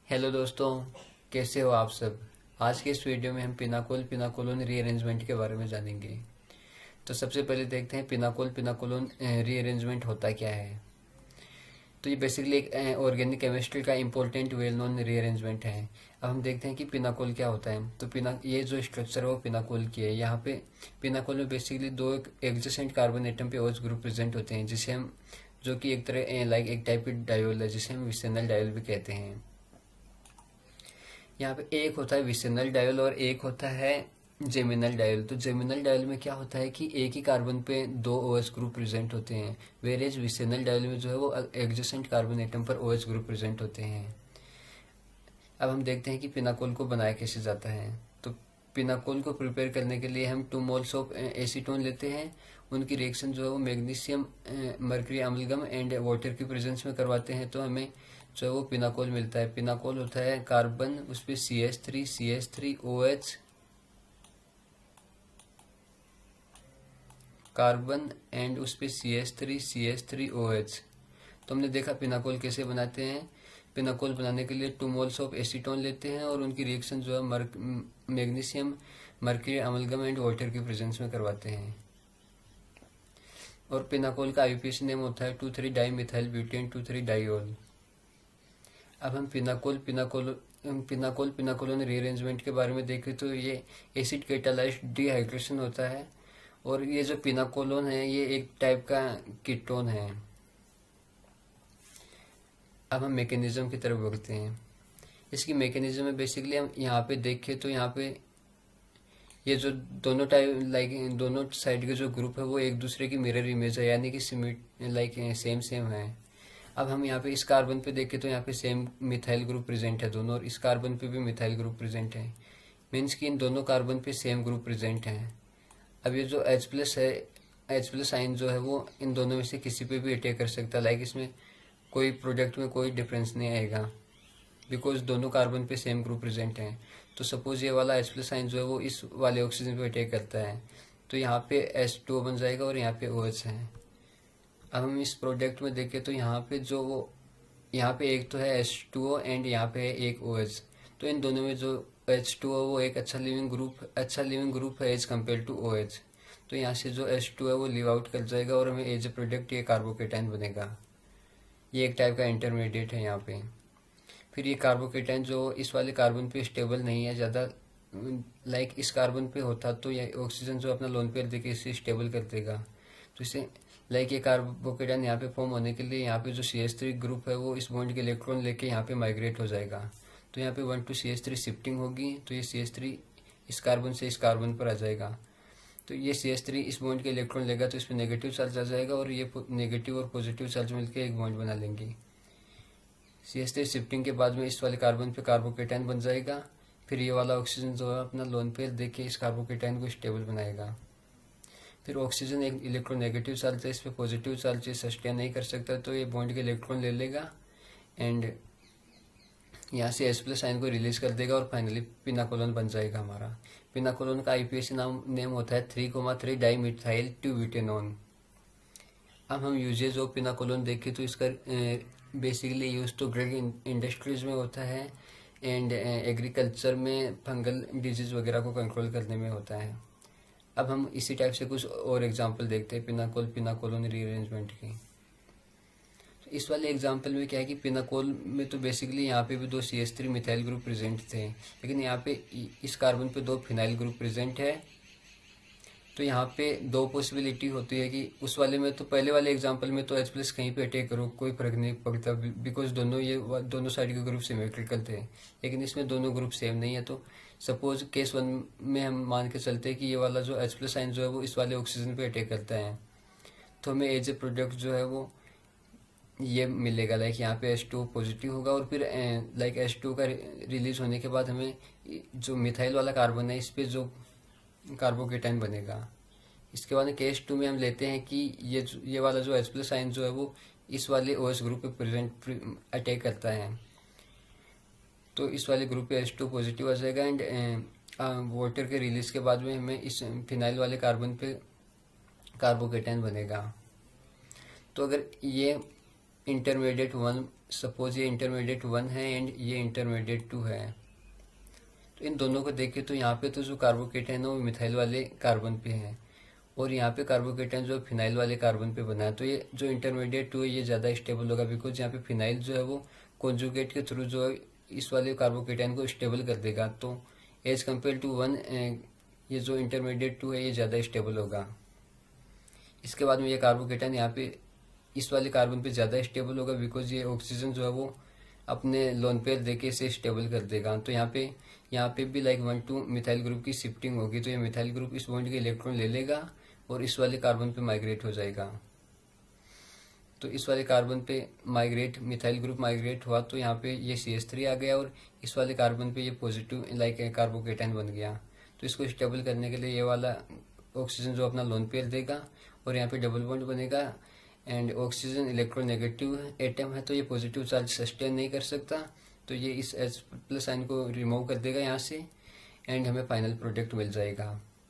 Hello दोस्तों, कैसे हो आप सब। आज के इस वीडियो में हम पिनाकोल रीअरेंजमेंट के बारे में जानेंगे। तो सबसे पहले देखते हैं पिनाकोल रीअरेंजमेंट होता क्या है। तो ये बेसिकली एक ऑर्गेनिक केमिस्ट्री का इम्पोर्टेंट वेल नोन रीअरेंजमेंट है। अब हम देखते हैं कि पिनाकोल क्या होता है। तो ये जो स्ट्रक्चर है वो पिनाकोल की है। यहाँ पे पिनाकोल में बेसिकली दो एडजेसेंट कार्बन एटम पे OH ग्रुप प्रेजेंट होते हैं, जिसे हम जो कि एक तरह लाइक एक टाइप की डायोल है, जिसे हम विसेनल डायोल भी कहते हैं। यहाँ पे एक होता है विसेनल डायल और एक होता है जेमिनल डायल। तो जेमिनल डायल में क्या होता है कि एक ही कार्बन पे दो OH ग्रुप प्रेजेंट होते हैं, वेरेज विसेनल डायल में जो है वो एडजेसेंट कार्बन एटम पर OH ग्रुप प्रेजेंट होते हैं। अब हम देखते हैं कि पिनाकोल को बनाया कैसे जाता है। तो पिनाकोल को प्रिपेयर करने के लिए हम 2 मोल्स ऑफ एसीटोन लेते हैं। उनकी रिएक्शन जो है वो magnesium mercury amalgam and water की प्रेजेंस में करवाते हैं, तो हमें जो है वो पिनाकोल मिलता है। पिनाकोल होता है कार्बन, उस पर CH3 OH, कार्बन एंड उस पर CH3 OH। तो हमने देखा पिनाकोल कैसे बनाते हैं। पिनाकोल बनाने के लिए 2 मोल्स ऑफ एसीटोन लेते हैं और उनकी रिएक्शन जो है magnesium mercury amalgam and water की प्रेजेंस में करवाते हैं। और पिनाकोल का IUPAC नेम होता है 2,3 डाइमिथाइल ब्यूटेन 2,3 डाइऑल। अब हम पिनाकोलोन रीअरेंजमेंट के बारे में देखें तो ये एसिड कैटालाइज्ड डिहाइड्रेशन होता है। और ये जो पिनाकोलोन है ये एक टाइप का कीटोन है। अब हम मैकेनिज्म की तरफ बढ़ते हैं। इसकी मैकेनिज्म में बेसिकली हम यहाँ पे देखें तो यहाँ पे ये जो दोनों टाइप लाइक दोनों साइड के जो ग्रुप है वो एक दूसरे की मिरर इमेज है, यानी कि सेम है। अब हम यहाँ पे इस कार्बन पे देखें तो यहाँ पे सेम मिथाइल ग्रुप प्रेजेंट है दोनों, और इस कार्बन पे भी मिथाइल ग्रुप प्रेजेंट है। मीन्स कि इन दोनों कार्बन पे सेम ग्रुप प्रेजेंट है। अब ये जो H+ है, H+ आयन जो है वो इन दोनों में से किसी पे भी अटैक कर सकता है। लाइक इसमें कोई प्रोडक्ट में कोई डिफरेंस नहीं आएगा, बिकॉज दोनों कार्बन पे सेम ग्रुप प्रेजेंट है। तो सपोज ये वाला H+ आयन जो है वो इस वाले ऑक्सीजन पे अटैक करता है, तो यहाँ पे H2O बन जाएगा और यहाँ पे OH है। अब हम इस प्रोडक्ट में देखें तो यहाँ पे एक तो है H2O एंड यहाँ पे है एक OH। तो इन दोनों में जो H2O वो एक अच्छा लिविंग ग्रुप है एज कम्पेयर टू OH। तो यहाँ से जो H2 है वो लीव आउट कर जाएगा और हमें एज ए प्रोडक्ट ये कार्बोकेटाइन बनेगा। ये एक टाइप का इंटरमीडिएट है यहाँ पे। फिर ये कार्बोकेटाइन जो इस वाले कार्बन पे स्टेबल नहीं है ज़्यादा, लाइक इस कार्बन पे होता तो ये ऑक्सीजन जो अपना लोन पेयर देके इसे स्टेबल कर देगा। तो इसे लाइक ये कार्बोकेटाइन यहाँ पे फॉर्म होने के लिए यहाँ पे जो CH3 ग्रुप है वो इस बॉन्ड के इलेक्ट्रॉन लेके यहाँ पे माइग्रेट हो जाएगा। तो यहाँ पे 1 to CH3 शिफ्टिंग होगी, तो ये CH3 इस कार्बन से इस कार्बन पर आ जाएगा। तो ये CH3 इस बॉन्ड के इलेक्ट्रॉन लेगा तो इस पर नेगेटिव चार्ज आ जाएगा और ये नेगेटिव और पॉजिटिव चार्ज मिलकर एक बॉन्ड बना लेंगे। CH3 शिफ्टिंग के बाद में इस वाले कार्बन पे कार्बोकेटाइन बन जाएगा। फिर ये वाला ऑक्सीजन जो है अपना लोन पेयर देख के इस कार्बोकेटाइन को स्टेबल बनाएगा। फिर ऑक्सीजन एक इलेक्ट्रोनेगेटिव चार्ज है, इस पर पॉजिटिव चार्ज सस्टेन नहीं कर सकता, तो ये बॉन्ड के इलेक्ट्रॉन ले लेगा एंड यहाँ से H+ आयन को रिलीज कर देगा और फाइनली पिनाकोलोन बन जाएगा हमारा। पिनाकोलोन का IUPAC नेम होता है 3,3 डाइमिथाइल 2 ब्यूटेनॉन। अब हम यूजेज ऑफ पिनाकोलोन देखें तो इसका बेसिकली यूज तो ड्रग इंडस्ट्रीज में होता है एंड एग्रीकल्चर में फंगल डिजीज वगैरह को कंट्रोल करने में होता है। अब हम इसी टाइप से कुछ और एग्जांपल देखते हैं पिनाकोलोन रीअरेंजमेंट की। तो इस वाले एग्जांपल में क्या है कि पिनाकोल में तो बेसिकली यहाँ पे भी 2 CH3 मिथाइल ग्रुप प्रेजेंट थे, लेकिन यहाँ पे इस कार्बन पे 2 फिनाइल ग्रुप प्रेजेंट है। तो यहाँ पे 2 पॉसिबिलिटी होती है कि उस वाले में तो पहले वाले एग्जांपल में तो H+ कहीं पे अटैक करो कोई फर्क नहीं पड़ता, बिकॉज दोनों साइड के ग्रुप सिमेट्रिकल थे। लेकिन इसमें दोनों ग्रुप सेम नहीं है। तो सपोज केस 1 में हम मान के चलते हैं कि ये वाला जो H+ आयन जो है वो इस वाले ऑक्सीजन पे अटैक करता है, तो हमें एज ए प्रोडक्ट जो है वो ये मिलेगा। लाइक यहाँ पे H2 पॉजिटिव होगा और फिर लाइक H2 का रिलीज होने के बाद हमें जो मिथाइल वाला कार्बन है इस पे जो कार्बोकेटाइन बनेगा। इसके बाद केस 2 में हम लेते हैं कि ये वाला जो H+ आयन जो है वो इस वाले OH ग्रुप पे प्रेजेंट अटैक करता है, तो इस वाले ग्रुप पे H2 पॉजिटिव आ जाएगा एंड वाटर के रिलीज के बाद में हमें इस फिनाइल वाले कार्बन पे कार्बोकेटाइन बनेगा। तो अगर ये इंटरमीडिएट 1, सपोज ये इंटरमीडिएट 1 है एंड ये इंटरमीडिएट 2 है। तो इन दोनों को देखें तो यहाँ पे तो जो कार्बोकेटन है वो मिथाइल वाले कार्बन पे है, और यहाँ पे कार्बोकेटन जो फिनाइल वाले कार्बन पे बना है। तो ये जो इंटरमीडिएट 2 है ये ज़्यादा स्टेबल होगा, बिकॉज यहाँ पे फिनाइल जो है वो कॉन्जुगेट के थ्रू जो है इस वाले कार्बोकेटन को स्टेबल कर देगा। तो एज कम्पेयर टू 1 ये जो इंटरमीडिएट 2 है ये ज़्यादा स्टेबल होगा। इसके बाद में ये कार्बोकेटन यहाँ पे इस वाले कार्बन पे ज़्यादा स्टेबल होगा, बिकॉज ये ऑक्सीजन जो है वो अपने लोन पेयर देके इसे स्टेबल कर देगा। तो यहाँ पे भी लाइक 1 मिथाइल ग्रुप की शिफ्टिंग होगी। तो ये मिथाइल ग्रुप इस बॉन्ड के इलेक्ट्रॉन ले लेगा और इस वाले कार्बन पे माइग्रेट हो जाएगा। तो इस वाले कार्बन पे मिथाइल ग्रुप माइग्रेट हुआ, तो यहाँ पे ये CH3 आ गया और इस वाले कार्बन पे ये पॉजिटिव लाइक कार्बोकेटन बन गया। तो इसको स्टेबल करने के लिए ये वाला ऑक्सीजन जो अपना लोन पेयर देगा और यहाँ पे डबल बॉन्ड बनेगा, एंड ऑक्सीजन इलेक्ट्रोनेगेटिव एटम है तो ये पॉजिटिव चार्ज सस्टेन नहीं कर सकता, तो ये इस H+ आयन को रिमूव कर देगा यहाँ से, एंड हमें फाइनल प्रोडक्ट मिल जाएगा।